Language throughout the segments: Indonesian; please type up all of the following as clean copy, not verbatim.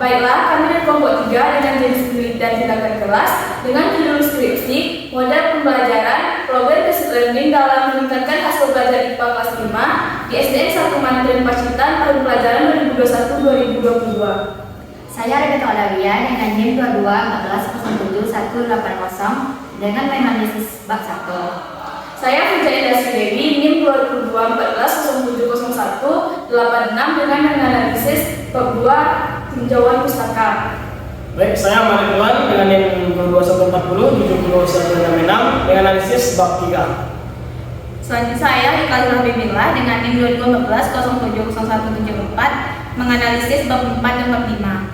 Baiklah, kami dari kelompok 3 dengan jenis penelitian tindakan kelas dengan judul skripsi model pembelajaran problem based learning dalam meningkatkan hasil belajar IPA kelas 5 di SDN 1 Mantren Pacitan tahun pelajaran 2021-2022. Saya Rebecca Olivia dengan NIM 22 1407 180 dengan menganalisis bab 1. Saya Fujaya Dewi NIM 22 14 0701 86 dengan menganalisis bab 2 tinjauan pustaka. Baik, saya Marituan dengan NIM 2140 7166 dengan analisis bab 3. Selanjutnya saya Iqbal Bimillah dengan NIM 2015 070174 menganalisis bab 4 dan bab 5.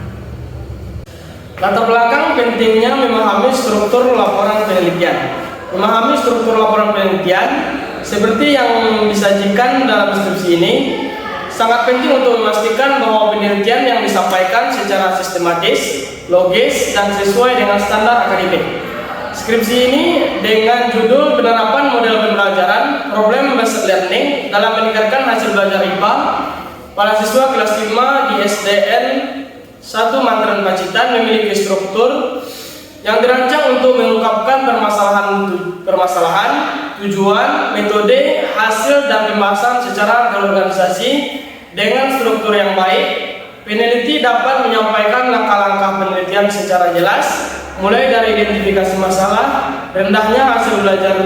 Latar belakang pentingnya memahami struktur laporan penelitian. Memahami struktur laporan penelitian seperti yang disajikan dalam deskripsi ini sangat penting untuk memastikan bahwa penelitian yang disampaikan secara sistematis, logis, dan sesuai dengan standar akademik. Skripsi ini dengan judul penerapan model pembelajaran problem based learning dalam meningkatkan hasil belajar IPA pada siswa kelas 5 di SDN 1 Mantren Pacitan memiliki struktur yang dirancang untuk mengungkapkan permasalahan, tujuan, metode, hasil, dan pembahasan secara berorganisasi dengan struktur yang baik. Peneliti dapat menyampaikan langkah-langkah penelitian secara jelas, mulai dari identifikasi masalah, rendahnya hasil belajar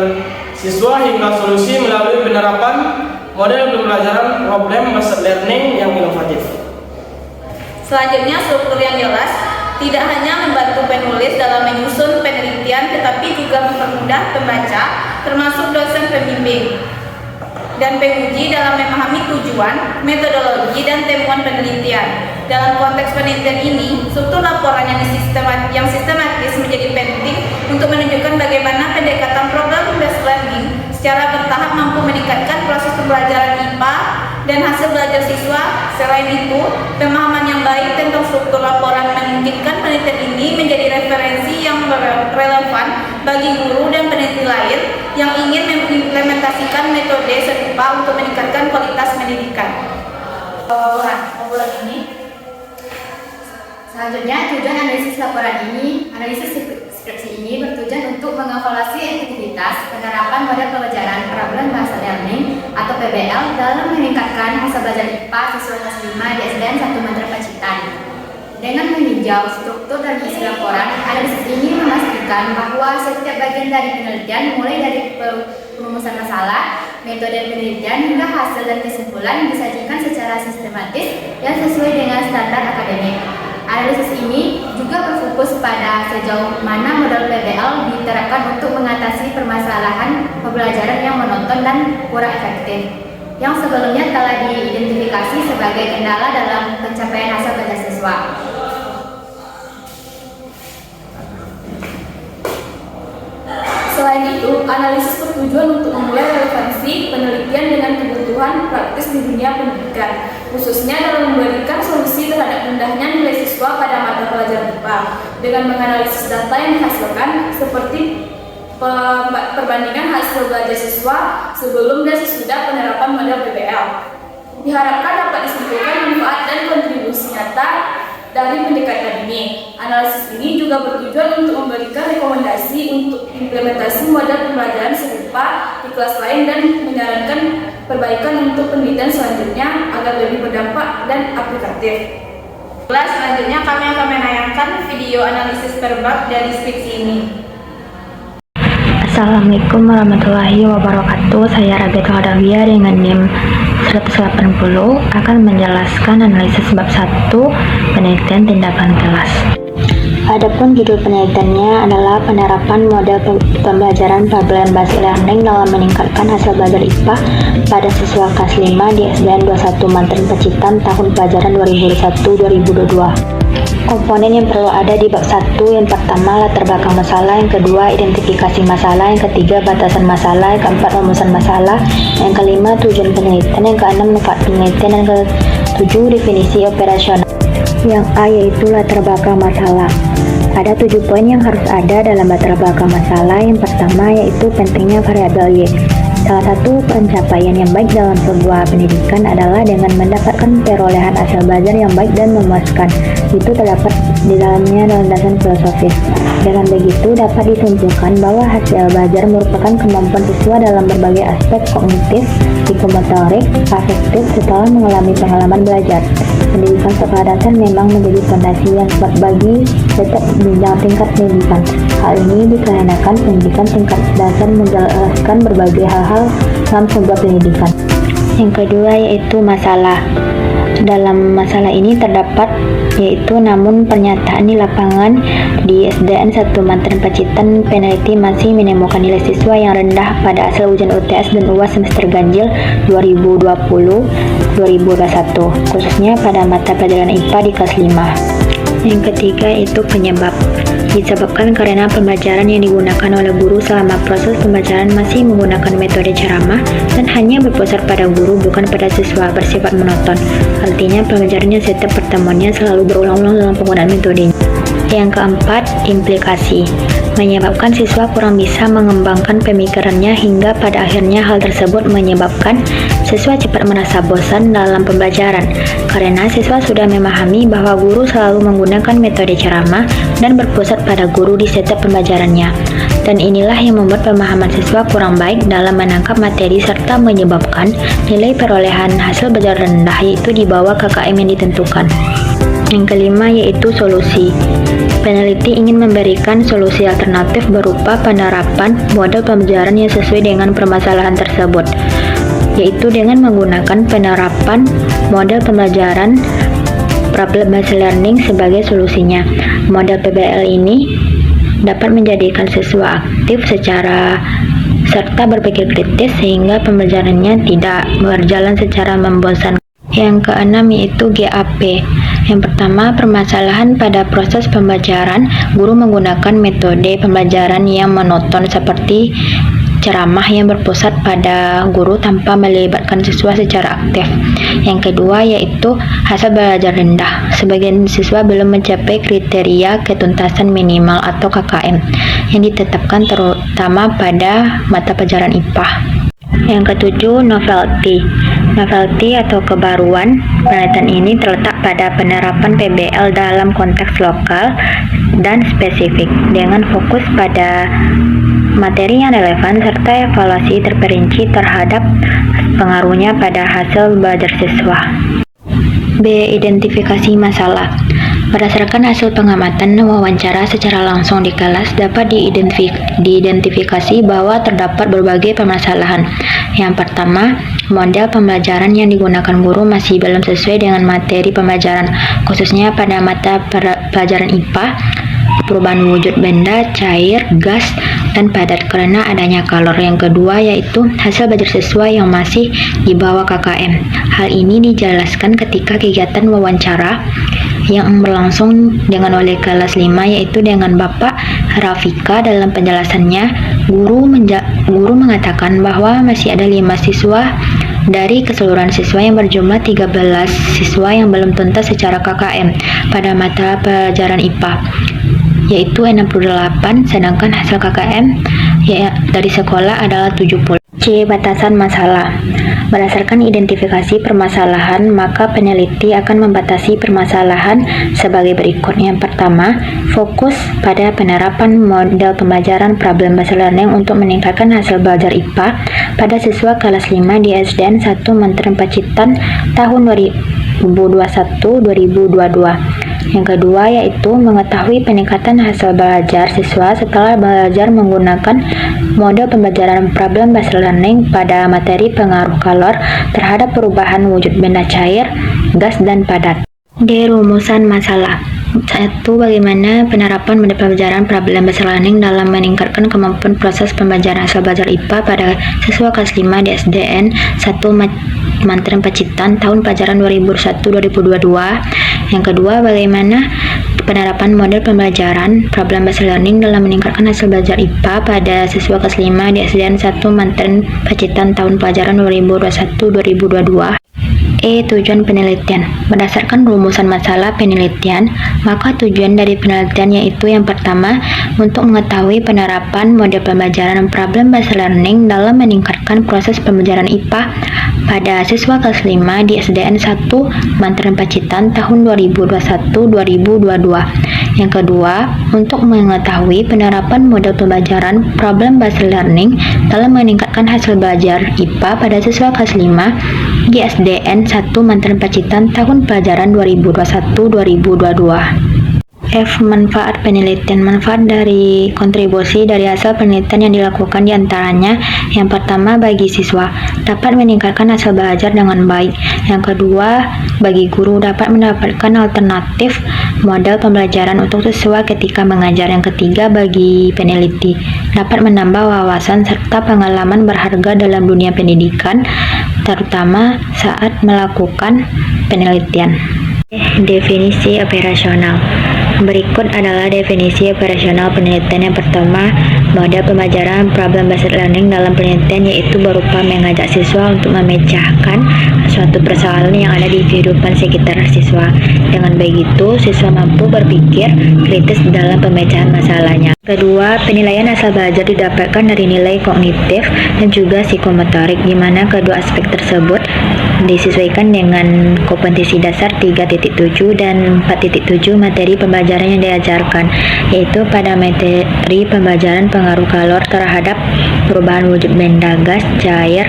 siswa hingga solusi melalui penerapan model pembelajaran problem based learning yang inovatif. Selanjutnya, struktur yang jelas tidak hanya membantu penulis dalam menyusun penelitian, tetapi juga mempermudah pembaca, termasuk dosen pembimbing dan penguji dalam memahami tujuan, metodologi, dan temuan penelitian. Dalam konteks penelitian ini, struktur laporan yang sistematis menjadi penting untuk menunjukkan bagaimana pendekatan problem based learning secara bertahap mampu meningkatkan proses pembelajaran IPA dan hasil belajar siswa. Selain itu, pemahaman yang baik tentang struktur laporan memungkinkan penelitian ini menjadi referensi yang relevan bagi guru dan peneliti lain yang ingin mengimplementasikan metode serupa untuk meningkatkan kualitas pendidikan. Laporan ini. Selanjutnya, tujuan analisis laporan ini, analisis skripsi ini bertujuan untuk mengevaluasi efektivitas penerapan model pembelajaran problem based learning atau PBL dalam meningkatkan hasil belajar IPA siswa kelas 5 di SDN 1 Mantren Pacitan. Dengan meninjau struktur dan isi laporan, analisis ini memastikan bahwa setiap bagian dari penelitian, mulai dari perumusan masalah, metode penelitian hingga hasil dan kesimpulan disajikan secara sistematis dan sesuai dengan standar akademik. Analisis ini juga berfokus pada sejauh mana model PBL diterapkan untuk mengatasi permasalahan pembelajaran yang monoton dan kurang efektif, yang sebelumnya telah diidentifikasi sebagai kendala dalam pencapaian hasil belajar siswa. Selain itu, analisis bertujuan untuk memulai relevansi penelitian dengan kebutuhan praktis di dunia pendidikan, khususnya dalam memberikan solusi terhadap rendahnya nilai siswa pada mata pelajaran IPA dengan menganalisis data yang dihasilkan seperti perbandingan hasil belajar siswa sebelum dan sesudah penerapan model PBL. Diharapkan dapat disimpulkan manfaat dan kontribusi nyata dari pendekatan ini. Analisis ini juga bertujuan untuk memberikan rekomendasi untuk implementasi model pembelajaran serupa di kelas lain dan menyarankan perbaikan untuk penelitian selanjutnya agar lebih berdampak dan aplikatif. Selanjutnya kami akan menayangkan video analisis per bab dari skripsi ini. Assalamualaikum warahmatullahi wabarakatuh. Saya Rebecca Olivia dengan NIM 180 akan menjelaskan analisis bab 1 penelitian tindakan kelas. Adapun judul penelitiannya adalah penerapan model pembelajaran problem based learning dalam meningkatkan hasil belajar IPA pada siswa kelas 5 di SDN 21 Mantren Pacitan tahun pelajaran 2021-2022. Komponen yang perlu ada di bab 1, yang pertama latar belakang masalah, yang kedua identifikasi masalah, yang ketiga batasan masalah, yang keempat rumusan masalah, yang kelima tujuan penelitian, yang keenam manfaat penelitian, yang ketujuh definisi operasional. Yang A yaitu latar belakang masalah. Ada 7 poin yang harus ada dalam latar belakang masalah. Yang pertama yaitu pentingnya variabel Y. Salah satu pencapaian yang baik dalam sebuah pendidikan adalah dengan mendapatkan perolehan hasil belajar yang baik dan memuaskan. Itu terdapat di dalamnya landasan filosofis. Dengan begitu, dapat disimpulkan bahwa hasil belajar merupakan kemampuan siswa dalam berbagai aspek kognitif, psikomotorik, afektif setelah mengalami pengalaman belajar. Pendidikan sekolah dasar memang menjadi fondasi yang kuat bagi setiap jenjang tingkat pendidikan. Hal ini dikarenakan pendidikan tingkat dasar menjelaskan berbagai hal-hal dalam sebuah pendidikan. Yang kedua yaitu masalah. Dalam masalah ini terdapat yaitu namun pernyataan di lapangan di SDN 1 Mantren Pacitan, peneliti masih menemukan nilai siswa yang rendah pada hasil ujian UTS dan UAS semester ganjil 2020-2021, khususnya pada mata pelajaran IPA di kelas 5. Yang ketiga itu penyebab. Disebabkan karena pembelajaran yang digunakan oleh guru selama proses pembelajaran masih menggunakan metode ceramah dan hanya berpusat pada guru bukan pada siswa, bersifat monoton. Artinya pembelajarannya setiap pertemuannya selalu berulang-ulang dalam penggunaan metodenya. Yang keempat, implikasi. Menyebabkan siswa kurang bisa mengembangkan pemikirannya hingga pada akhirnya hal tersebut menyebabkan siswa cepat merasa bosan dalam pembelajaran karena siswa sudah memahami bahwa guru selalu menggunakan metode ceramah dan berpusat pada guru di setiap pembelajarannya. Dan inilah yang membuat pemahaman siswa kurang baik dalam menangkap materi serta menyebabkan nilai perolehan hasil belajar rendah yaitu di bawah KKM yang ditentukan. Yang kelima yaitu solusi. Peneliti ingin memberikan solusi alternatif berupa penerapan model pembelajaran yang sesuai dengan permasalahan tersebut, yaitu dengan menggunakan penerapan model pembelajaran problem-based learning sebagai solusinya. Model PBL ini dapat menjadikan siswa aktif serta berpikir kritis sehingga pembelajarannya tidak berjalan secara membosankan. Yang keenam yaitu GAP. Yang pertama, permasalahan pada proses pembelajaran. Guru menggunakan metode pembelajaran yang monoton seperti ceramah yang berpusat pada guru tanpa melibatkan siswa secara aktif. Yang kedua yaitu hasil belajar rendah. Sebagian siswa belum mencapai kriteria ketuntasan minimal atau KKM yang ditetapkan terutama pada mata pelajaran IPA. Yang ketujuh, novelty. Novelty atau kebaruan. Penelitian ini terletak pada penerapan PBL dalam konteks lokal dan spesifik dengan fokus pada materi yang relevan serta evaluasi terperinci terhadap pengaruhnya pada hasil belajar siswa. B. Identifikasi masalah. Berdasarkan hasil pengamatan wawancara secara langsung di kelas, dapat diidentifikasi bahwa terdapat berbagai permasalahan. Yang pertama, model pembelajaran yang digunakan guru masih belum sesuai dengan materi pembelajaran, khususnya pada mata pelajaran IPA, perubahan wujud benda, cair, gas, dan padat karena adanya kalor. Yang kedua yaitu hasil belajar siswa yang masih di bawah KKM. Hal ini dijelaskan ketika kegiatan wawancara yang berlangsung dengan oleh kelas 5 yaitu dengan Bapak Rafika. Dalam penjelasannya, guru mengatakan bahwa masih ada 5 siswa dari keseluruhan siswa yang berjumlah 13 siswa yang belum tuntas secara KKM pada mata pelajaran IPA, yaitu 68, sedangkan hasil KKM dari sekolah adalah 70. C. Batasan masalah. Berdasarkan identifikasi permasalahan, maka peneliti akan membatasi permasalahan sebagai berikut. Yang pertama, fokus pada penerapan model pembelajaran problem-based learning untuk meningkatkan hasil belajar IPA pada siswa kelas 5 di SDN 1 Mantren Pacitan tahun 2021-2022. Yang kedua yaitu mengetahui peningkatan hasil belajar siswa setelah belajar menggunakan model pembelajaran problem-based learning pada materi pengaruh kalor terhadap perubahan wujud benda cair, gas, dan padat. D. Rumusan masalah. 1. Bagaimana penerapan model pembelajaran problem-based learning dalam meningkatkan kemampuan proses pembelajaran hasil belajar IPA pada siswa kelas 5 di SDN 1 Mantren Pacitan tahun pelajaran 2021-2022. Yang kedua, bagaimana penerapan model pembelajaran problem-based learning dalam meningkatkan hasil belajar IPA pada siswa kelas 5 di SDN 1 Mantren Pacitan tahun pelajaran 2021-2022. E. Tujuan penelitian. Berdasarkan rumusan masalah penelitian, Maka tujuan dari penelitian yaitu yang pertama, untuk mengetahui penerapan model pembelajaran problem based learning dalam meningkatkan proses pembelajaran IPA pada siswa kelas 5 di SDN 1 Mantren Pacitan tahun 2021-2022. Yang kedua, untuk mengetahui penerapan model pembelajaran problem based learning dalam meningkatkan hasil belajar IPA pada siswa kelas 5 di SDN 1 Mantren Pacitan tahun pelajaran 2021-2022. F. Manfaat penelitian. Manfaat dari kontribusi dari hasil penelitian yang dilakukan diantaranya: yang pertama, bagi siswa dapat meningkatkan hasil belajar dengan baik. Yang kedua, bagi guru dapat mendapatkan alternatif model pembelajaran untuk siswa ketika mengajar. Yang ketiga, bagi peneliti dapat menambah wawasan serta pengalaman berharga dalam dunia pendidikan, terutama saat melakukan penelitian. Definisi operasional. Berikut adalah definisi operasional penelitian. Yang pertama, model pembelajaran problem based learning dalam penelitian yaitu berupa mengajak siswa untuk memecahkan suatu persoalan yang ada di kehidupan sekitar siswa. Dengan begitu, siswa mampu berpikir kritis dalam pemecahan masalahnya. Kedua, penilaian hasil belajar didapatkan dari nilai kognitif dan juga psikomotorik, di mana kedua aspek tersebut disesuaikan dengan kompetensi dasar 3.7 dan 4.7 materi pembelajaran yang diajarkan, yaitu pada materi pembelajaran pengaruh kalor terhadap perubahan wujud benda, gas, cair,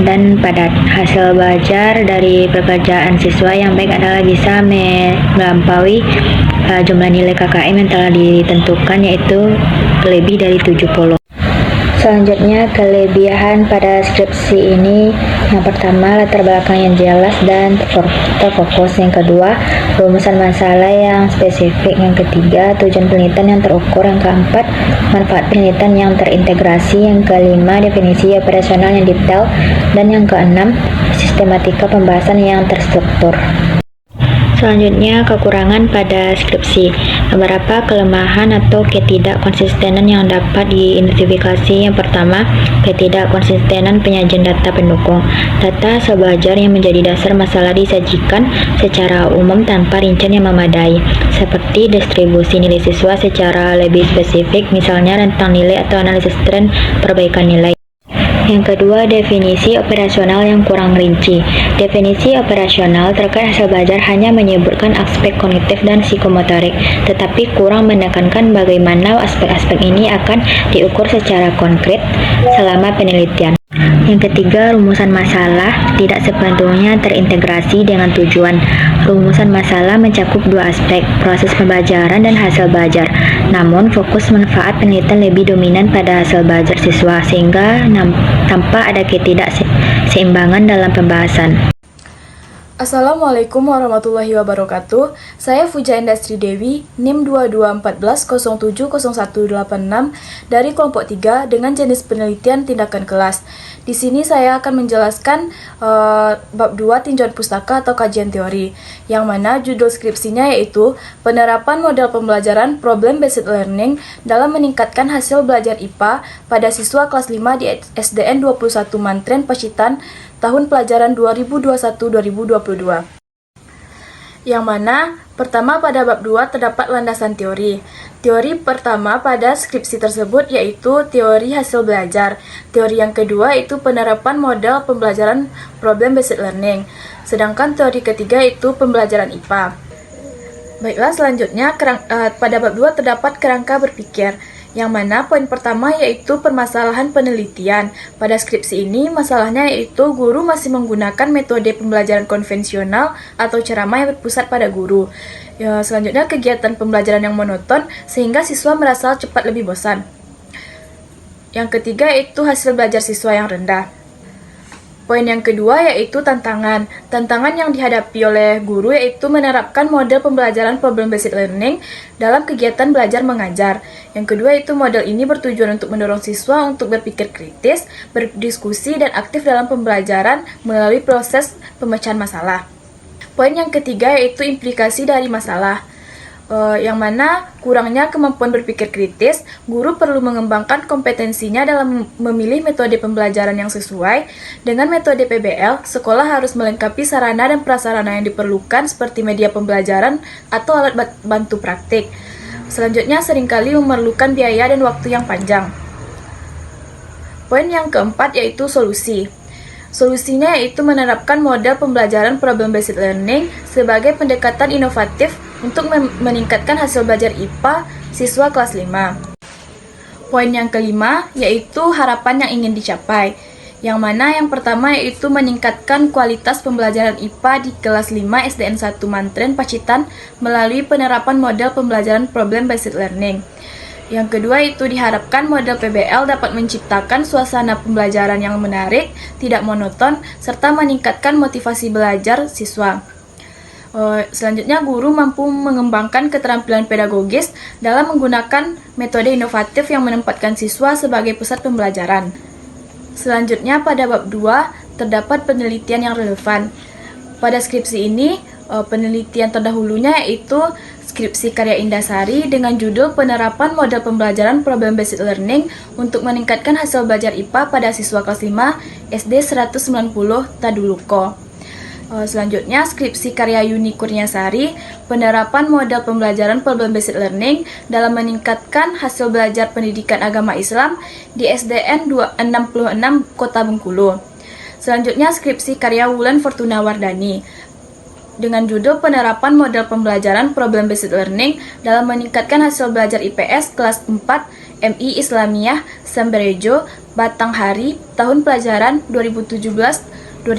dan padat. Hasil belajar dari pekerjaan siswa yang baik adalah bisa melampaui jumlah nilai KKM yang telah ditentukan, yaitu lebih dari 70. Selanjutnya, kelebihan pada skripsi ini: yang pertama, latar belakang yang jelas dan terfokus. Yang kedua, rumusan masalah yang spesifik. Yang ketiga, tujuan penelitian yang terukur. Yang keempat, manfaat penelitian yang terintegrasi. Yang kelima, definisi operasional yang detail. Dan yang keenam, sistematika pembahasan yang terstruktur. Selanjutnya, kekurangan pada skripsi. Beberapa kelemahan atau ketidakkonsistenan yang dapat diidentifikasi. Yang pertama, ketidakkonsistenan penyajian data pendukung. Data hasil belajar yang menjadi dasar masalah disajikan secara umum tanpa rincian yang memadai, seperti distribusi nilai siswa secara lebih spesifik, misalnya rentang nilai atau analisis tren perbaikan nilai. Yang kedua, definisi operasional yang kurang rinci. Definisi operasional terkait hasil belajar hanya menyebutkan aspek kognitif dan psikomotorik, tetapi kurang menekankan bagaimana aspek-aspek ini akan diukur secara konkret selama penelitian. Yang ketiga, rumusan masalah tidak sepenuhnya terintegrasi dengan tujuan. Rumusan masalah mencakup dua aspek, proses pembelajaran dan hasil belajar. Namun, fokus manfaat penelitian lebih dominan pada hasil belajar siswa, sehingga tampak ada ketidakseimbangan dalam pembahasan. Assalamualaikum warahmatullahi wabarakatuh. Saya Fujaindah Sri Dewi, NIM 2214070186 dari kelompok 3 dengan jenis penelitian tindakan kelas. Di sini saya akan menjelaskan bab 2 tinjauan pustaka atau kajian teori, yang mana judul skripsinya yaitu penerapan model pembelajaran problem based learning dalam meningkatkan hasil belajar IPA pada siswa kelas 5 di SDN 21 Mantren Pacitan tahun pelajaran 2021-2022. Yang mana pertama pada bab 2 terdapat landasan teori. Teori pertama pada skripsi tersebut yaitu teori hasil belajar. Teori yang kedua yaitu penerapan model pembelajaran problem based learning. Sedangkan teori ketiga yaitu pembelajaran IPA. Baiklah, selanjutnya pada bab 2 terdapat kerangka berpikir, yang mana poin pertama yaitu permasalahan penelitian. Pada skripsi ini, masalahnya yaitu guru masih menggunakan metode pembelajaran konvensional atau ceramah yang berpusat pada guru. Selanjutnya, kegiatan pembelajaran yang monoton sehingga siswa merasa cepat lebih bosan. Yang ketiga yaitu hasil belajar siswa yang rendah. Poin yang kedua yaitu tantangan. Tantangan yang dihadapi oleh guru yaitu menerapkan model pembelajaran problem based learning dalam kegiatan belajar mengajar. Yang kedua yaitu model ini bertujuan untuk mendorong siswa untuk berpikir kritis, berdiskusi, dan aktif dalam pembelajaran melalui proses pemecahan masalah. Poin yang ketiga yaitu implikasi dari masalah. yang mana kurangnya kemampuan berpikir kritis, guru perlu mengembangkan kompetensinya dalam memilih metode pembelajaran yang sesuai. Dengan metode PBL, sekolah harus melengkapi sarana dan prasarana yang diperlukan seperti media pembelajaran atau alat bantu praktik. Selanjutnya, seringkali memerlukan biaya dan waktu yang panjang. Poin yang keempat yaitu solusi. Solusinya yaitu menerapkan model pembelajaran problem-based learning sebagai pendekatan inovatif untuk meningkatkan hasil belajar IPA siswa kelas 5. Poin yang kelima yaitu harapan yang ingin dicapai, yang mana yang pertama yaitu meningkatkan kualitas pembelajaran IPA di kelas 5 SDN 1 Mantren Pacitan melalui penerapan model pembelajaran problem-based learning. Yang kedua itu diharapkan model PBL dapat menciptakan suasana pembelajaran yang menarik, tidak monoton, serta meningkatkan motivasi belajar siswa. Selanjutnya, guru mampu mengembangkan keterampilan pedagogis dalam menggunakan metode inovatif yang menempatkan siswa sebagai pusat pembelajaran. Selanjutnya, pada bab 2, terdapat penelitian yang relevan. Pada skripsi ini, penelitian terdahulunya yaitu skripsi karya Indasari dengan judul Penerapan Model Pembelajaran Problem-Based Learning untuk meningkatkan hasil belajar IPA pada siswa kelas 5 SD 190 Taduluko. Selanjutnya, skripsi karya Yuni Kurniasari, Penerapan Model Pembelajaran Problem-Based Learning dalam meningkatkan hasil belajar pendidikan agama Islam di SDN 266 Kota Bengkulu. Selanjutnya, skripsi karya Wulan Fortuna Wardani dengan judul Penerapan Model Pembelajaran Problem-Based Learning dalam meningkatkan hasil belajar IPS kelas 4 MI Islamiyah Samberejo Batanghari tahun pelajaran 2017-2018.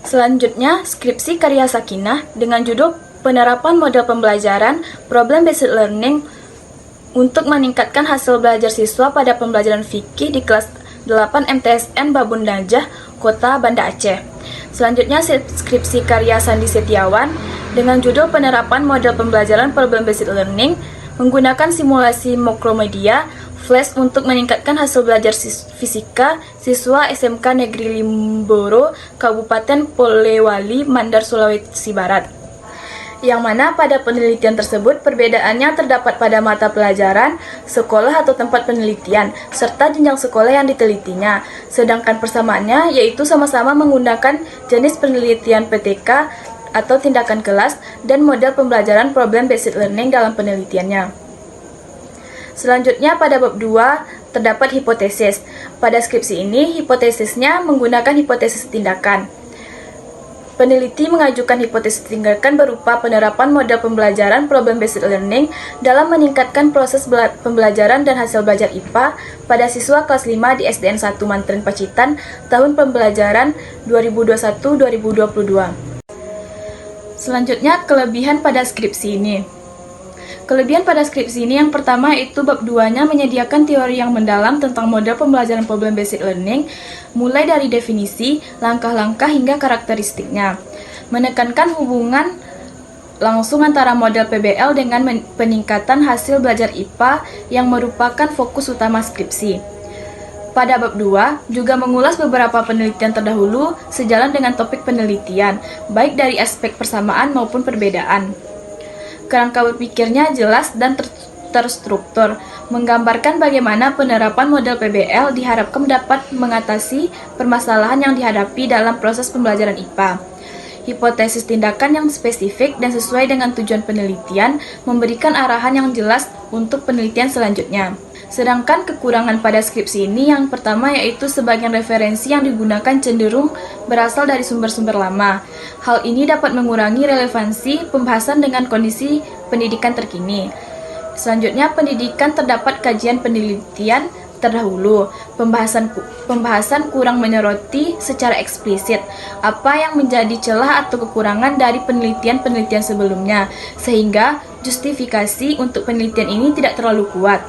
Selanjutnya, skripsi karya Sakinah dengan judul Penerapan Model Pembelajaran Problem-Based Learning untuk meningkatkan hasil belajar siswa pada pembelajaran fikih di kelas 8 MTSN Babun Najah, Kota Banda Aceh. Selanjutnya, skripsi karya Sandi Setiawan dengan judul Penerapan Model Pembelajaran Problem-Based Learning menggunakan simulasi makromedia flash untuk meningkatkan hasil belajar fisika siswa SMK Negeri Limboro, Kabupaten Polewali, Mandar, Sulawesi Barat. Yang mana pada penelitian tersebut perbedaannya terdapat pada mata pelajaran, sekolah atau tempat penelitian, serta jenjang sekolah yang ditelitinya. Sedangkan persamaannya yaitu sama-sama menggunakan jenis penelitian PTK atau tindakan kelas dan model pembelajaran problem-based learning dalam penelitiannya. Selanjutnya pada bab 2 terdapat hipotesis. Pada skripsi ini hipotesisnya menggunakan hipotesis tindakan. Peneliti mengajukan hipotesis tindakan berupa penerapan model pembelajaran problem-based learning dalam meningkatkan proses pembelajaran dan hasil belajar IPA pada siswa kelas 5 di SDN 1 Mantren Pacitan tahun pembelajaran 2021-2022. Selanjutnya, kelebihan pada skripsi ini. Kelebihan pada skripsi ini yang pertama yaitu bab 2-nya menyediakan teori yang mendalam tentang model pembelajaran problem-based learning, mulai dari definisi, langkah-langkah hingga karakteristiknya. Menekankan hubungan langsung antara model PBL dengan peningkatan hasil belajar IPA yang merupakan fokus utama skripsi. Pada bab 2 juga mengulas beberapa penelitian terdahulu sejalan dengan topik penelitian, baik dari aspek persamaan maupun perbedaan. Kerangka berpikirnya jelas dan terstruktur, menggambarkan bagaimana penerapan model PBL diharapkan dapat mengatasi permasalahan yang dihadapi dalam proses pembelajaran IPA. Hipotesis tindakan yang spesifik dan sesuai dengan tujuan penelitian memberikan arahan yang jelas untuk penelitian selanjutnya. Sedangkan kekurangan pada skripsi ini yang pertama yaitu sebagian referensi yang digunakan cenderung berasal dari sumber-sumber lama. Hal ini dapat mengurangi relevansi pembahasan dengan kondisi pendidikan terkini. Selanjutnya, pendidikan terdapat kajian penelitian terdahulu. Pembahasan kurang menyoroti secara eksplisit apa yang menjadi celah atau kekurangan dari penelitian-penelitian sebelumnya, sehingga justifikasi untuk penelitian ini tidak terlalu kuat.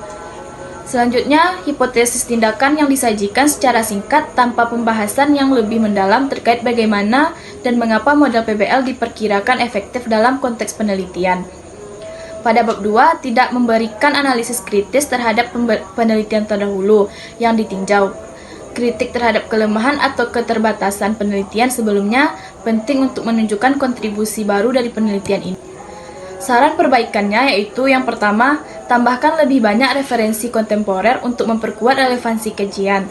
Selanjutnya, hipotesis tindakan yang disajikan secara singkat tanpa pembahasan yang lebih mendalam terkait bagaimana dan mengapa model PBL diperkirakan efektif dalam konteks penelitian. Pada bab 2 tidak memberikan analisis kritis terhadap penelitian terdahulu yang ditinjau. Kritik terhadap kelemahan atau keterbatasan penelitian sebelumnya penting untuk menunjukkan kontribusi baru dari penelitian ini. Saran perbaikannya yaitu yang pertama, tambahkan lebih banyak referensi kontemporer untuk memperkuat relevansi kajian.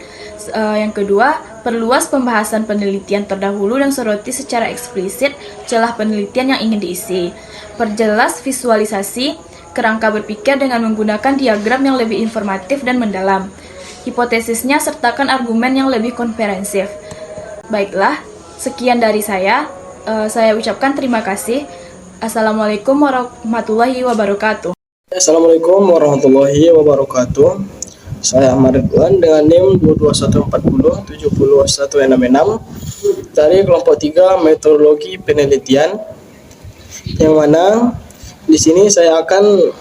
Yang kedua, perluas pembahasan penelitian terdahulu dan soroti secara eksplisit celah penelitian yang ingin diisi. Perjelas visualisasi kerangka berpikir dengan menggunakan diagram yang lebih informatif dan mendalam. Hipotesisnya sertakan argumen yang lebih komprehensif. Baiklah, sekian dari saya. Saya ucapkan terima kasih. Assalamualaikum warahmatullahi wabarakatuh. Assalamualaikum warahmatullahi wabarakatuh. Saya Ahmad Ridwan dengan NIM 221407166 dari kelompok 3 metodologi penelitian, yang mana di sini saya akan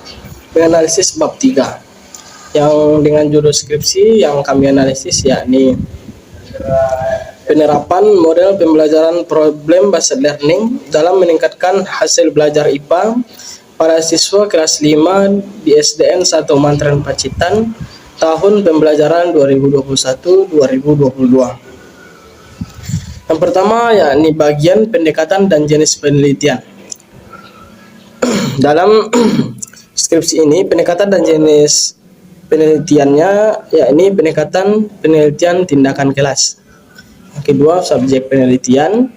menganalisis bab 3 yang dengan judul skripsi yang kami analisis, yakni penerapan model pembelajaran problem based learning dalam meningkatkan hasil belajar IPA para siswa kelas 5 di SDN 1 Mantren Pacitan tahun pembelajaran 2021-2022. Yang pertama yakni bagian pendekatan dan jenis penelitian. Dalam skripsi ini pendekatan dan jenis penelitiannya yakni pendekatan penelitian tindakan kelas. Yang kedua, subjek penelitian.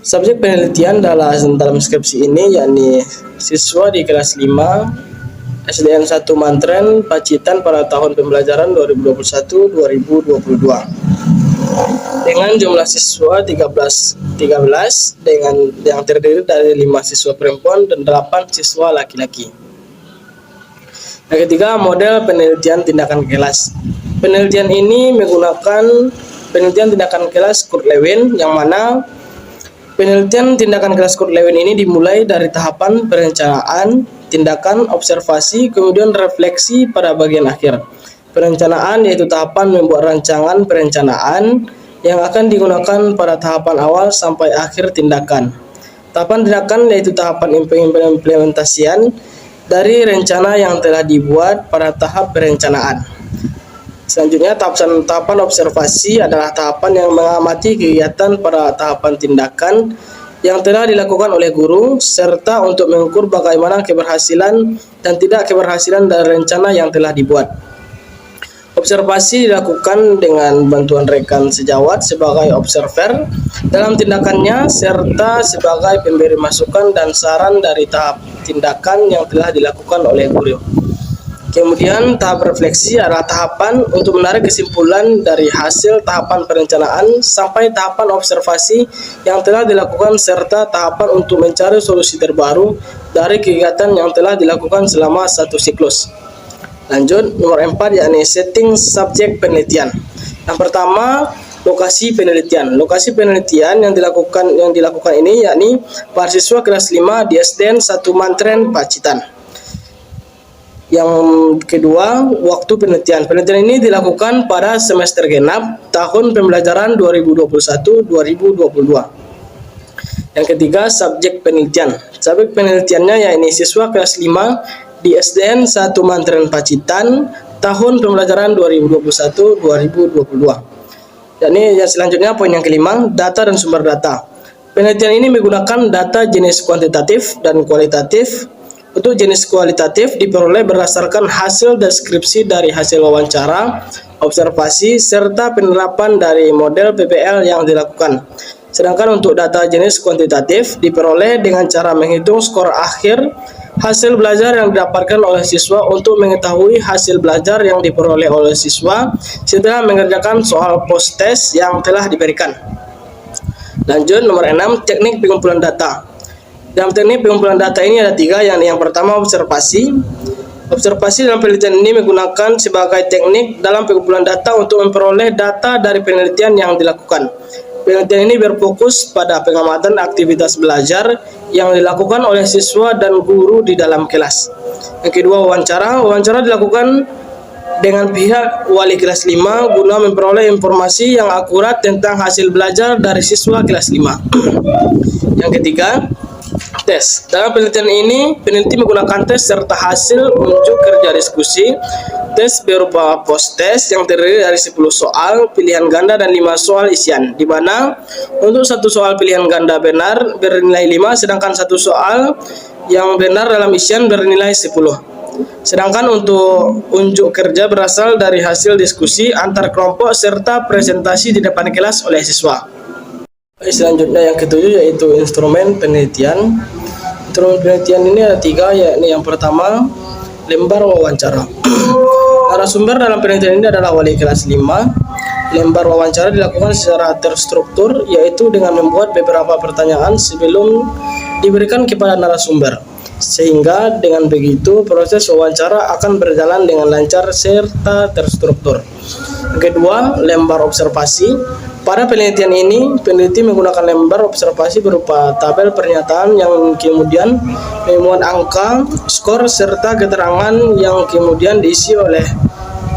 Subjek penelitian dalam skripsi ini yakni siswa di kelas 5 SDN 1 Mantren Pacitan pada tahun pembelajaran 2021-2022 dengan jumlah siswa 13 dengan yang terdiri dari 5 siswa perempuan dan 8 siswa laki-laki. Yang ketiga, model penelitian tindakan kelas. Penelitian ini menggunakan penelitian tindakan kelas Kurt-Lewin, yang mana penelitian tindakan kelas Kurt-Lewin ini dimulai dari tahapan perencanaan, tindakan, observasi, kemudian refleksi pada bagian akhir. Perencanaan yaitu tahapan membuat rancangan perencanaan yang akan digunakan pada tahapan awal sampai akhir tindakan. Tahapan tindakan yaitu tahapan implementasian dari rencana yang telah dibuat pada tahap perencanaan. Selanjutnya, tahapan observasi adalah tahapan yang mengamati kegiatan pada tahapan tindakan yang telah dilakukan oleh guru, serta untuk mengukur bagaimana keberhasilan dan tidak keberhasilan dari rencana yang telah dibuat. Observasi dilakukan dengan bantuan rekan sejawat sebagai observer dalam tindakannya, serta sebagai pemberi masukan dan saran dari tahap tindakan yang telah dilakukan oleh guru. Kemudian tahap refleksi adalah tahapan untuk menarik kesimpulan dari hasil tahapan perencanaan sampai tahapan observasi yang telah dilakukan, serta tahapan untuk mencari solusi terbaru dari kegiatan yang telah dilakukan selama satu siklus. Lanjut, nomor 4 yakni setting subjek penelitian. Yang pertama, lokasi penelitian. Lokasi penelitian yang dilakukan ini yakni para siswa kelas 5 di SDN 1 Mantren Pacitan. Yang kedua, waktu penelitian. Penelitian ini dilakukan pada semester genap tahun pembelajaran 2021-2022. Yang ketiga, subjek penelitian. Subjek penelitiannya yakni siswa kelas 5 di SDN 1 Mantren Pacitan tahun pembelajaran 2021-2022. Yakni yang selanjutnya, poin yang kelima, data dan sumber data. Penelitian ini menggunakan data jenis kuantitatif dan kualitatif. Untuk jenis kualitatif diperoleh berdasarkan hasil deskripsi dari hasil wawancara, observasi, serta penerapan dari model PPL yang dilakukan. Sedangkan untuk data jenis kuantitatif diperoleh dengan cara menghitung skor akhir hasil belajar yang didapatkan oleh siswa untuk mengetahui hasil belajar yang diperoleh oleh siswa setelah mengerjakan soal post-test yang telah diberikan. Lanjut, nomor 6, teknik pengumpulan data. Dalam teknik pengumpulan data ini ada 3, yang pertama observasi. Observasi dalam penelitian ini menggunakan sebagai teknik dalam pengumpulan data untuk memperoleh data dari penelitian yang dilakukan. Penelitian ini berfokus pada pengamatan aktivitas belajar yang dilakukan oleh siswa dan guru di dalam kelas. Yang kedua, wawancara. Wawancara dilakukan dengan pihak wali kelas 5 guna memperoleh informasi yang akurat tentang hasil belajar dari siswa kelas 5. Yang ketiga, tes. Dalam penelitian ini, peneliti menggunakan tes serta hasil unjuk kerja diskusi. Tes berupa post-test yang terdiri dari 10 soal pilihan ganda dan 5 soal isian, di mana untuk 1 soal pilihan ganda benar bernilai 5, sedangkan 1 soal yang benar dalam isian bernilai 10. Sedangkan untuk unjuk kerja berasal dari hasil diskusi antar kelompok serta presentasi di depan kelas oleh siswa. Selanjutnya yang ketujuh yaitu instrumen penelitian. Instrumen penelitian ini ada 3, yakni yang pertama lembar wawancara. Narasumber dalam penelitian ini adalah wali kelas 5. Lembar wawancara dilakukan secara terstruktur, yaitu dengan membuat beberapa pertanyaan sebelum diberikan kepada narasumber. Sehingga dengan begitu proses wawancara akan berjalan dengan lancar serta terstruktur. Kedua, lembar observasi. Pada penelitian ini, peneliti menggunakan lembar observasi berupa tabel pernyataan yang kemudian memuat angka, skor, serta keterangan yang kemudian diisi oleh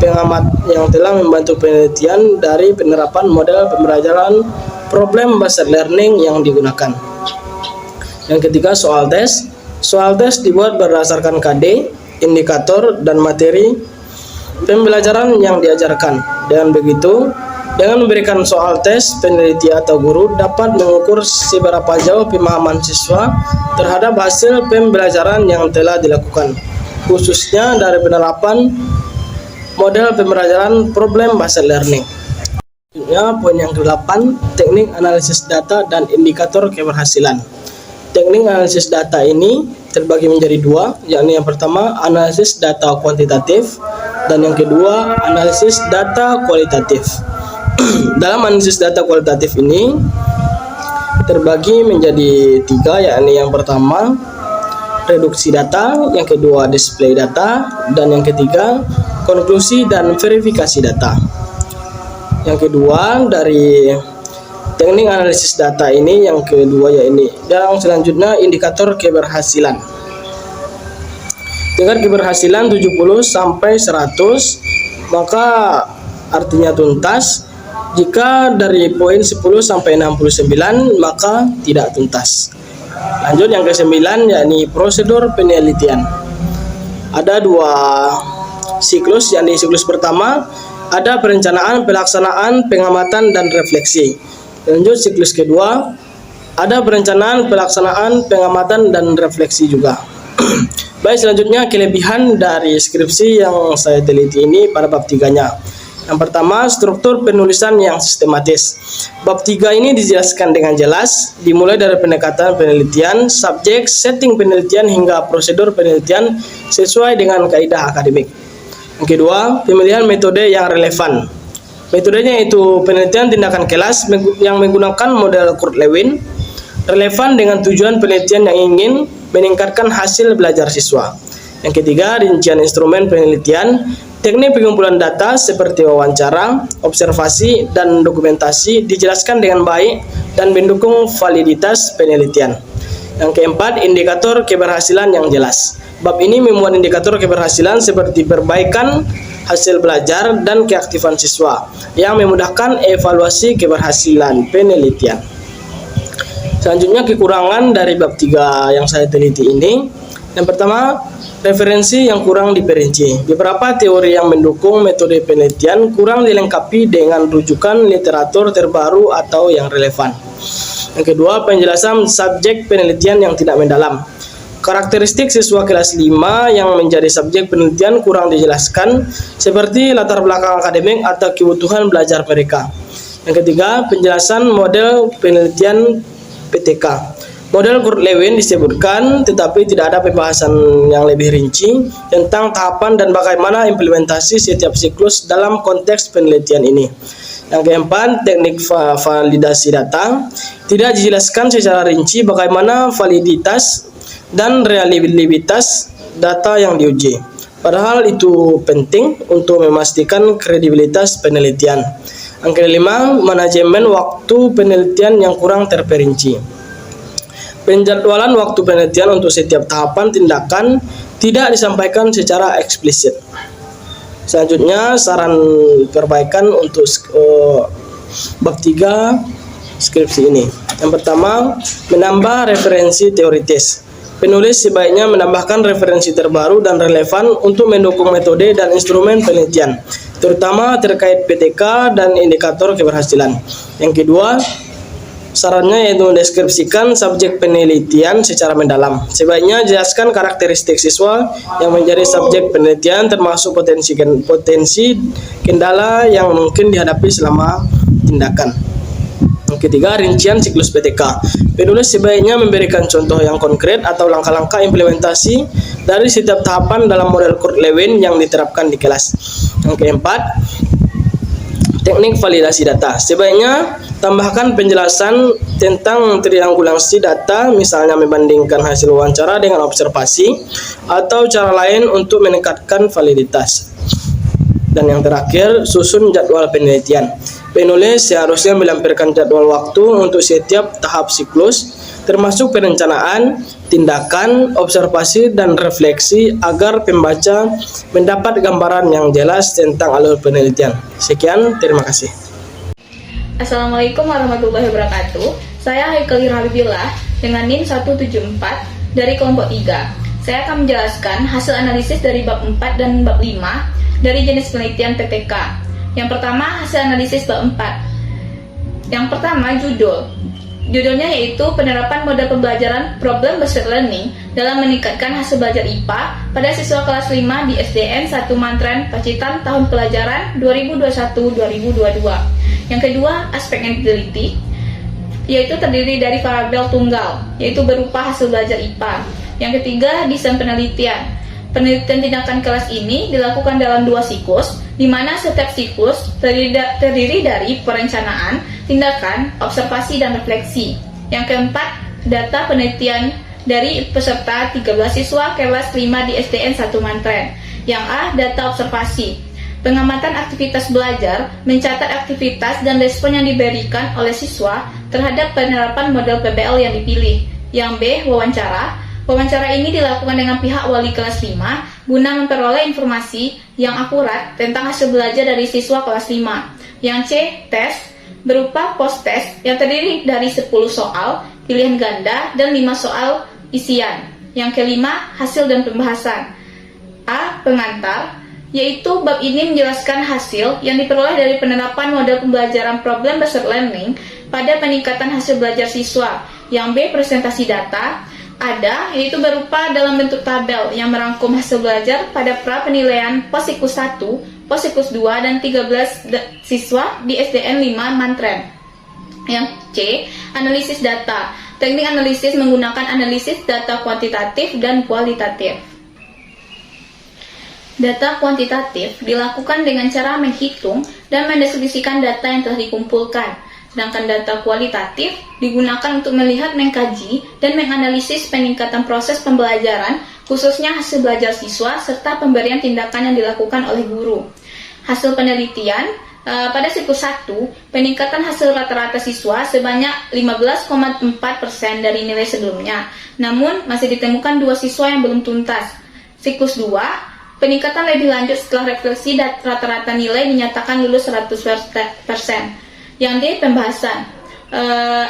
pengamat yang telah membantu penelitian dari penerapan model pembelajaran problem based learning yang digunakan. Yang ketiga, soal tes. Soal tes dibuat berdasarkan KD, indikator, dan materi pembelajaran yang diajarkan. Dengan begitu, dengan memberikan soal tes, peneliti atau guru dapat mengukur seberapa jauh pemahaman siswa terhadap hasil pembelajaran yang telah dilakukan, khususnya dari penerapan model pembelajaran problem based learning. Poin yang ke-8, teknik analisis data dan indikator keberhasilan. Teknik analisis data ini terbagi menjadi 2, yakni yang pertama analisis data kuantitatif dan yang kedua analisis data kualitatif. Dalam analisis data kualitatif ini terbagi menjadi 3, yakni yang pertama reduksi data, yang kedua display data, dan yang ketiga konklusi dan verifikasi data. Yang kedua dari teknik analisis data ini, yang kedua yakni yang selanjutnya indikator keberhasilan. Tingkat keberhasilan 70 sampai 100, maka artinya tuntas. Jika dari poin 10 sampai 69 maka tidak tuntas. Lanjut yang ke-9 yakni prosedur penelitian. Ada 2 siklus, yakni siklus pertama ada perencanaan, pelaksanaan, pengamatan, dan refleksi. Lanjut siklus kedua ada perencanaan, pelaksanaan, pengamatan, dan refleksi juga. Baik, selanjutnya kelebihan dari skripsi yang saya teliti ini pada bab 3-nya. Yang pertama, struktur penulisan yang sistematis. Bab 3 ini dijelaskan dengan jelas, dimulai dari pendekatan penelitian, subjek, setting penelitian, hingga prosedur penelitian sesuai dengan kaidah akademik. Yang kedua, pemilihan metode yang relevan. Metodenya yaitu penelitian tindakan kelas yang menggunakan model Kurt-Lewin, relevan dengan tujuan penelitian yang ingin meningkatkan hasil belajar siswa. Yang ketiga, rincian instrumen penelitian. Teknik pengumpulan data seperti wawancara, observasi, dan dokumentasi dijelaskan dengan baik dan mendukung validitas penelitian. Yang keempat, indikator keberhasilan yang jelas. Bab ini memuat indikator keberhasilan seperti perbaikan hasil belajar dan keaktifan siswa yang memudahkan evaluasi keberhasilan penelitian. Selanjutnya kekurangan dari bab 3 yang saya teliti ini. Yang pertama, referensi yang kurang diperinci. Beberapa teori yang mendukung metode penelitian kurang dilengkapi dengan rujukan literatur terbaru atau yang relevan. Yang kedua, penjelasan subjek penelitian yang tidak mendalam. Karakteristik siswa kelas 5 yang menjadi subjek penelitian kurang dijelaskan, seperti latar belakang akademik atau kebutuhan belajar mereka. Yang ketiga, penjelasan model penelitian PTK. Model Kurt-Lewin disebutkan, tetapi tidak ada pembahasan yang lebih rinci tentang tahapan dan bagaimana implementasi setiap siklus dalam konteks penelitian ini. Yang keempat, teknik validasi data. Tidak dijelaskan secara rinci bagaimana validitas dan reliabilitas data yang diuji. Padahal itu penting untuk memastikan kredibilitas penelitian. Yang kelima, manajemen waktu penelitian yang kurang terperinci. Penjadwalan waktu penelitian untuk setiap tahapan tindakan tidak disampaikan secara eksplisit. Selanjutnya, saran perbaikan untuk bab 3 skripsi ini. Yang pertama, menambah referensi teoritis. Penulis sebaiknya menambahkan referensi terbaru dan relevan untuk mendukung metode dan instrumen penelitian, terutama terkait PTK dan indikator keberhasilan. Yang kedua, Sarannya yaitu mendeskripsikan subjek penelitian secara mendalam. Sebaiknya jelaskan karakteristik siswa yang menjadi subjek penelitian termasuk potensi kendala yang mungkin dihadapi selama tindakan. Yang ketiga, rincian siklus PTK. Penulis sebaiknya memberikan contoh yang konkret atau langkah-langkah implementasi dari setiap tahapan dalam model Kurt-Lewin yang diterapkan di kelas. Yang keempat, teknik validasi data. Sebaiknya tambahkan penjelasan tentang triangulasi data, misalnya membandingkan hasil wawancara dengan observasi atau cara lain untuk meningkatkan validitas. Dan yang terakhir, susun jadwal penelitian. Penulis seharusnya melampirkan jadwal waktu untuk setiap tahap siklus, termasuk perencanaan, tindakan, observasi, dan refleksi agar pembaca mendapat gambaran yang jelas tentang alur penelitian. Sekian, terima kasih. Assalamualaikum warahmatullahi wabarakatuh. Saya Haikal Habibillah dengan NIM 174 dari kelompok 3. Saya akan menjelaskan hasil analisis dari bab 4 dan bab 5 dari jenis penelitian PTK. Yang pertama, hasil analisis bab 4. Yang pertama, judulnya yaitu penerapan model pembelajaran problem based learning dalam meningkatkan hasil belajar IPA pada siswa kelas 5 di SDN 1 Mantren, Pacitan tahun pelajaran 2021-2022. Yang kedua, aspek yang diteliti yaitu terdiri dari variabel tunggal, yaitu berupa hasil belajar IPA. Yang ketiga, desain penelitian. Penelitian tindakan kelas ini dilakukan dalam 2 siklus, di mana setiap siklus terdiri dari perencanaan, tindakan, observasi, dan refleksi. Yang keempat, data penelitian dari peserta 13 siswa kelas 5 di SDN 1 Mantren. Yang A, data observasi. Pengamatan aktivitas belajar, mencatat aktivitas dan respon yang diberikan oleh siswa terhadap penerapan model PBL yang dipilih. Yang B, wawancara. Wawancara ini dilakukan dengan pihak wali kelas 5 guna memperoleh informasi yang akurat tentang hasil belajar dari siswa kelas 5. Yang C, tes, berupa post-test yang terdiri dari 10 soal, pilihan ganda, dan 5 soal isian. Yang kelima, hasil dan pembahasan. A, pengantar, yaitu bab ini menjelaskan hasil yang diperoleh dari penerapan model pembelajaran problem based learning pada peningkatan hasil belajar siswa. Yang B, presentasi data, yaitu berupa dalam bentuk tabel yang merangkum hasil belajar pada pra penilaian posikus 1, posikus 2, dan 13 siswa di SDN 5 Mantren. Yang C, analisis data. Teknik analisis menggunakan analisis data kuantitatif dan kualitatif. Data kuantitatif dilakukan dengan cara menghitung dan mendeskripsikan data yang telah dikumpulkan. Sedangkan data kualitatif digunakan untuk melihat, mengkaji, dan menganalisis peningkatan proses pembelajaran, khususnya hasil belajar siswa, serta pemberian tindakan yang dilakukan oleh guru. Hasil penelitian, pada siklus 1, peningkatan hasil rata-rata siswa sebanyak 15,4% dari nilai sebelumnya. Namun, masih ditemukan 2 siswa yang belum tuntas. Siklus 2, peningkatan lebih lanjut setelah refleksi dan rata-rata nilai dinyatakan lulus 100%. Yang D, pembahasan.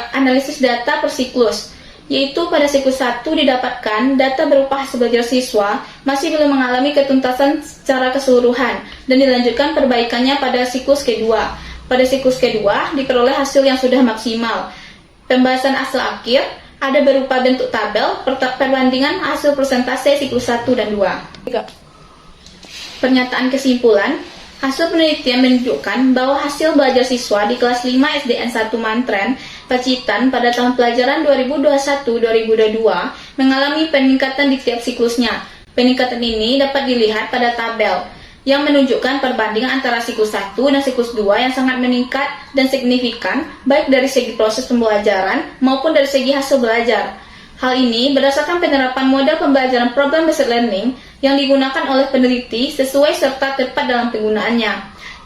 Analisis data per siklus, yaitu pada siklus 1 didapatkan data berupa hasil belajar siswa masih belum mengalami ketuntasan secara keseluruhan dan dilanjutkan perbaikannya pada siklus kedua. Pada siklus kedua diperoleh hasil yang sudah maksimal. Pembahasan asal akhir ada berupa bentuk tabel perbandingan hasil persentase siklus 1 dan 2. Pernyataan kesimpulan. Hasil penelitian menunjukkan bahwa hasil belajar siswa di kelas 5 SDN 1 Mantren, Pacitan pada tahun pelajaran 2021-2022 mengalami peningkatan di tiap siklusnya. Peningkatan ini dapat dilihat pada tabel yang menunjukkan perbandingan antara siklus 1 dan siklus 2 yang sangat meningkat dan signifikan baik dari segi proses pembelajaran maupun dari segi hasil belajar. Hal ini berdasarkan penerapan model pembelajaran problem based learning yang digunakan oleh peneliti sesuai serta tepat dalam penggunaannya.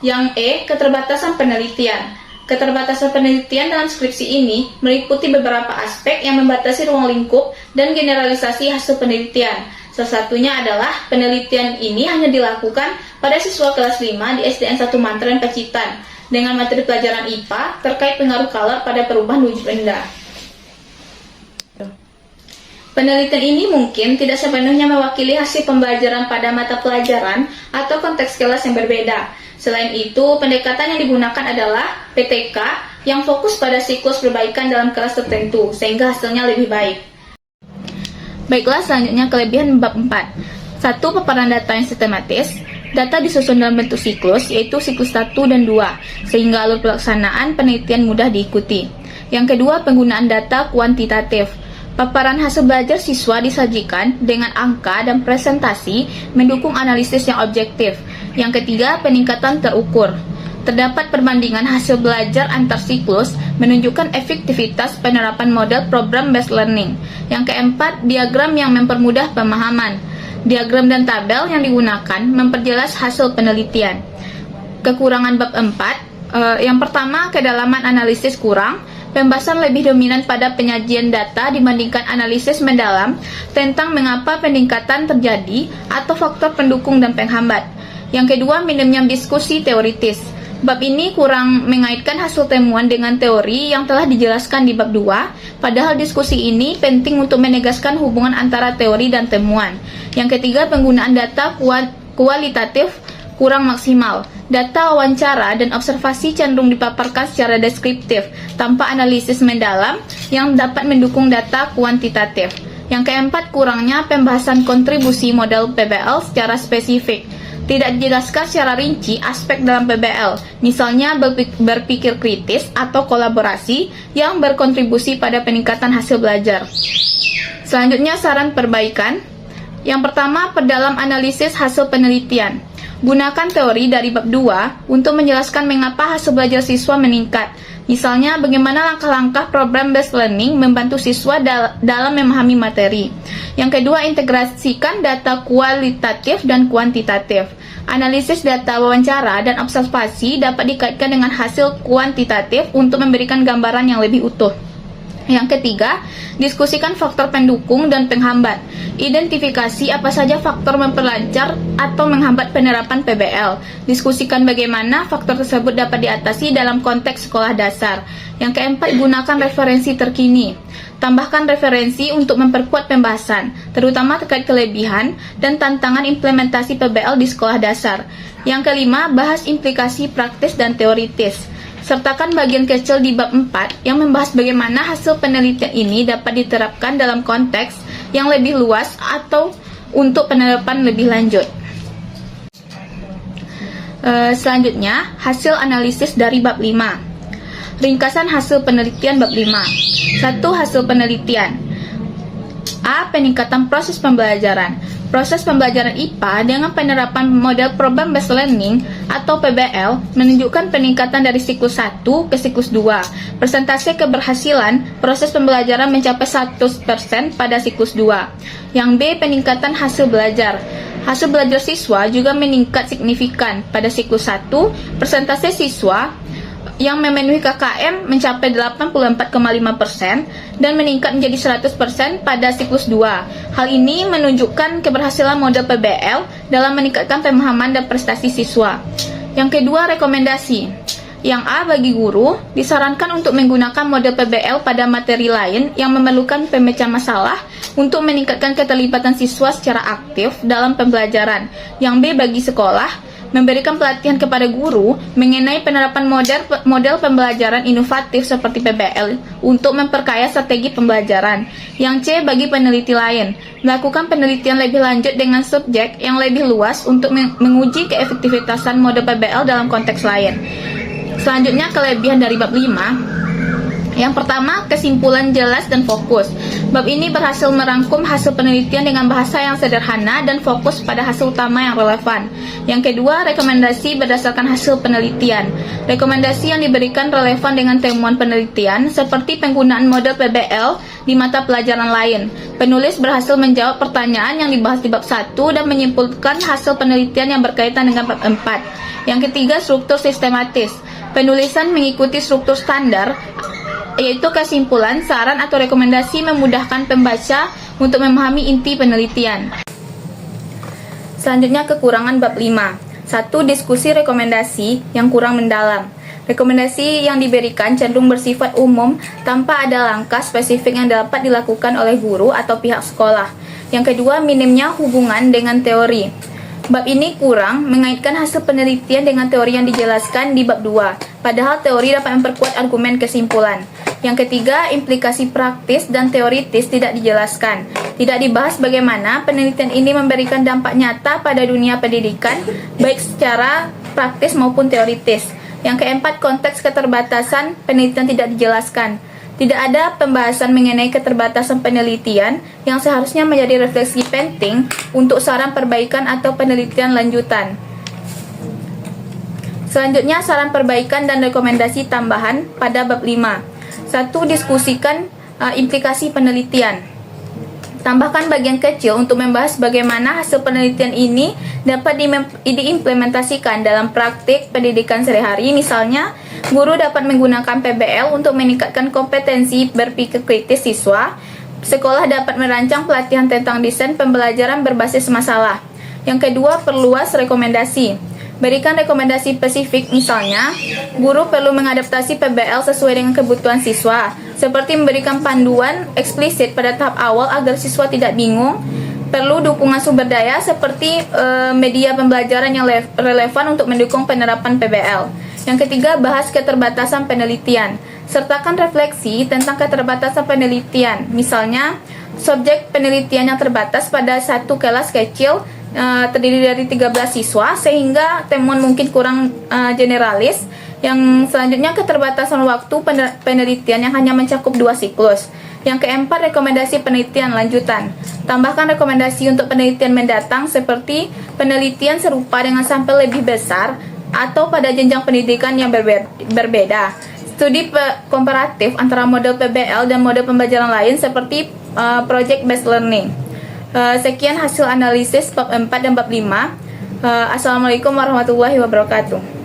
Yang E, keterbatasan penelitian. Keterbatasan penelitian dalam skripsi ini meliputi beberapa aspek yang membatasi ruang lingkup dan generalisasi hasil penelitian. Salah satunya adalah penelitian ini hanya dilakukan pada siswa kelas 5 di SDN 1 Mantren, Pacitan dengan materi pelajaran IPA terkait pengaruh color pada perubahan wujud rendah. Penelitian ini mungkin tidak sepenuhnya mewakili hasil pembelajaran pada mata pelajaran atau konteks kelas yang berbeda. Selain itu, pendekatan yang digunakan adalah PTK yang fokus pada siklus perbaikan dalam kelas tertentu, sehingga hasilnya lebih baik. Baiklah, selanjutnya kelebihan bab 4. 1. Paparan data yang sistematis. Data disusun dalam bentuk siklus, yaitu siklus 1 dan 2, sehingga alur pelaksanaan penelitian mudah diikuti. Yang kedua, penggunaan data kuantitatif. Paparan hasil belajar siswa disajikan dengan angka dan presentasi mendukung analisis yang objektif. Yang ketiga, peningkatan terukur. Terdapat perbandingan hasil belajar antar siklus menunjukkan efektivitas penerapan model program-based learning. Yang keempat, diagram yang mempermudah pemahaman. Diagram dan tabel yang digunakan memperjelas hasil penelitian. Kekurangan bab 4, yang pertama, kedalaman analisis kurang. Pembahasan lebih dominan pada penyajian data dibandingkan analisis mendalam tentang mengapa peningkatan terjadi atau faktor pendukung dan penghambat. Yang kedua, minimnya diskusi teoritis. Bab ini kurang mengaitkan hasil temuan dengan teori yang telah dijelaskan di bab 2, padahal diskusi ini penting untuk menegaskan hubungan antara teori dan temuan. Yang ketiga, penggunaan data kualitatif kurang maksimal. Data wawancara dan observasi cenderung dipaparkan secara deskriptif, tanpa analisis mendalam yang dapat mendukung data kuantitatif. Yang keempat, kurangnya pembahasan kontribusi model PBL secara spesifik. Tidak dijelaskan secara rinci aspek dalam PBL, misalnya berpikir kritis atau kolaborasi yang berkontribusi pada peningkatan hasil belajar. Selanjutnya, saran perbaikan. Yang pertama, perdalam analisis hasil penelitian. Gunakan teori dari bab 2 untuk menjelaskan mengapa hasil belajar siswa meningkat. Misalnya, bagaimana langkah-langkah program-based learning membantu siswa dalam memahami materi. Yang kedua, integrasikan data kualitatif dan kuantitatif. Analisis data wawancara dan observasi dapat dikaitkan dengan hasil kuantitatif untuk memberikan gambaran yang lebih utuh. Yang ketiga, diskusikan faktor pendukung dan penghambat. Identifikasi apa saja faktor memperlancar atau menghambat penerapan PBL. Diskusikan bagaimana faktor tersebut dapat diatasi dalam konteks sekolah dasar. Yang keempat, gunakan referensi terkini. Tambahkan referensi untuk memperkuat pembahasan, terutama terkait kelebihan dan tantangan implementasi PBL di sekolah dasar. Yang kelima, bahas implikasi praktis dan teoritis. Sertakan bagian kecil di bab 4 yang membahas bagaimana hasil penelitian ini dapat diterapkan dalam konteks yang lebih luas atau untuk penerapan lebih lanjut. Selanjutnya, hasil analisis dari bab 5. Ringkasan hasil penelitian bab 5. 1. Hasil penelitian. A. Peningkatan proses pembelajaran. Proses pembelajaran IPA dengan penerapan model Program Based Learning atau PBL menunjukkan peningkatan dari siklus 1 ke siklus 2. Persentase keberhasilan proses pembelajaran mencapai 100% pada siklus 2. Yang B. Peningkatan hasil belajar. Hasil belajar siswa juga meningkat signifikan pada siklus 1. Persentase siswa yang memenuhi KKM mencapai 84,5% dan meningkat menjadi 100% pada siklus 2. Hal ini menunjukkan keberhasilan model PBL dalam meningkatkan pemahaman dan prestasi siswa. Yang kedua, rekomendasi. Yang A, bagi guru, disarankan untuk menggunakan model PBL pada materi lain yang memerlukan pemecahan masalah untuk meningkatkan keterlibatan siswa secara aktif dalam pembelajaran. Yang B, bagi sekolah, memberikan pelatihan kepada guru mengenai penerapan model pembelajaran inovatif seperti PBL untuk memperkaya strategi pembelajaran. Yang C, bagi peneliti lain, melakukan penelitian lebih lanjut dengan subjek yang lebih luas untuk menguji keefektivitasan model PBL dalam konteks lain. Selanjutnya, kelebihan dari bab 5. Yang pertama, kesimpulan jelas dan fokus. Bab ini berhasil merangkum hasil penelitian dengan bahasa yang sederhana dan fokus pada hasil utama yang relevan. Yang kedua, rekomendasi berdasarkan hasil penelitian. Rekomendasi yang diberikan relevan dengan temuan penelitian, seperti penggunaan model PBL di mata pelajaran lain. Penulis berhasil menjawab pertanyaan yang dibahas di bab 1 dan menyimpulkan hasil penelitian yang berkaitan dengan bab 4. Yang ketiga, struktur sistematis. Penulisan mengikuti struktur standar, yaitu kesimpulan, saran, atau rekomendasi memudahkan pembaca untuk memahami inti penelitian. Selanjutnya, kekurangan bab 5. 1. Diskusi rekomendasi yang kurang mendalam. Rekomendasi yang diberikan cenderung bersifat umum tanpa ada langkah spesifik yang dapat dilakukan oleh guru atau pihak sekolah. Yang kedua, minimnya hubungan dengan teori. Bab ini kurang mengaitkan hasil penelitian dengan teori yang dijelaskan di bab 2, padahal teori dapat memperkuat argumen kesimpulan. Yang ketiga, implikasi praktis dan teoritis tidak dijelaskan. Tidak dibahas bagaimana penelitian ini memberikan dampak nyata pada dunia pendidikan, baik secara praktis maupun teoritis. Yang keempat, konteks keterbatasan penelitian tidak dijelaskan. Tidak ada pembahasan mengenai keterbatasan penelitian yang seharusnya menjadi refleksi penting untuk saran perbaikan atau penelitian lanjutan. Selanjutnya, saran perbaikan dan rekomendasi tambahan pada bab 5. 1. Diskusikan implikasi penelitian. Tambahkan bagian kecil untuk membahas bagaimana hasil penelitian ini dapat diimplementasikan dalam praktik pendidikan sehari-hari. Misalnya, guru dapat menggunakan PBL untuk meningkatkan kompetensi berpikir kritis siswa. Sekolah dapat merancang pelatihan tentang desain pembelajaran berbasis masalah. Yang kedua, perluas rekomendasi. Berikan rekomendasi spesifik, misalnya, guru perlu mengadaptasi PBL sesuai dengan kebutuhan siswa, seperti memberikan panduan eksplisit pada tahap awal agar siswa tidak bingung. Perlu dukungan sumber daya seperti media pembelajaran yang relevan untuk mendukung penerapan PBL. Yang ketiga, bahas keterbatasan penelitian. Sertakan refleksi tentang keterbatasan penelitian, misalnya, subjek penelitian yang terbatas pada satu kelas kecil terdiri dari 13 siswa sehingga temuan mungkin kurang generalis. Yang selanjutnya, keterbatasan waktu penelitian yang hanya mencakup 2 siklus. Yang keempat, rekomendasi penelitian lanjutan. Tambahkan rekomendasi untuk penelitian mendatang seperti penelitian serupa dengan sampel lebih besar atau pada jenjang pendidikan yang berbeda. Studi komparatif antara model PBL dan model pembelajaran lain seperti project based learning. Sekian hasil analisis bab 4 dan bab 5. Assalamualaikum warahmatullahi wabarakatuh.